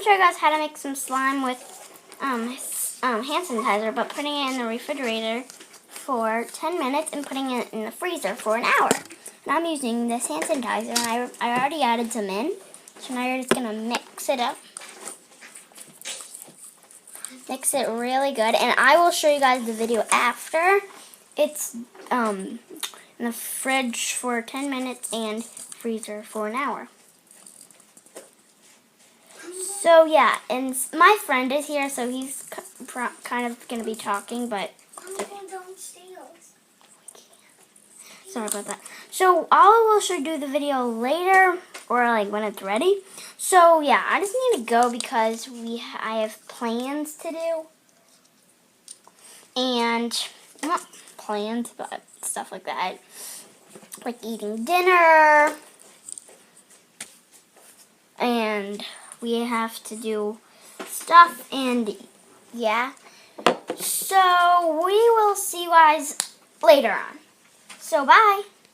show you guys how to make some slime with hand sanitizer, but putting it in the refrigerator for 10 minutes and putting it in the freezer for an hour. And I'm using this hand sanitizer, and I already added some in. So now you're just going to mix it up. Mix it really good, and I will show you guys the video after. It's in the fridge for 10 minutes and freezer for an hour. So yeah, and my friend is here, so he's kind of going to be talking, but sorry about that. So I will show you the video later, or like when it's ready. So yeah, I just need to go because I have plans to do, and not plans, but stuff like that, like eating dinner, and we have to do stuff, and yeah. So we will see you guys later on. So bye.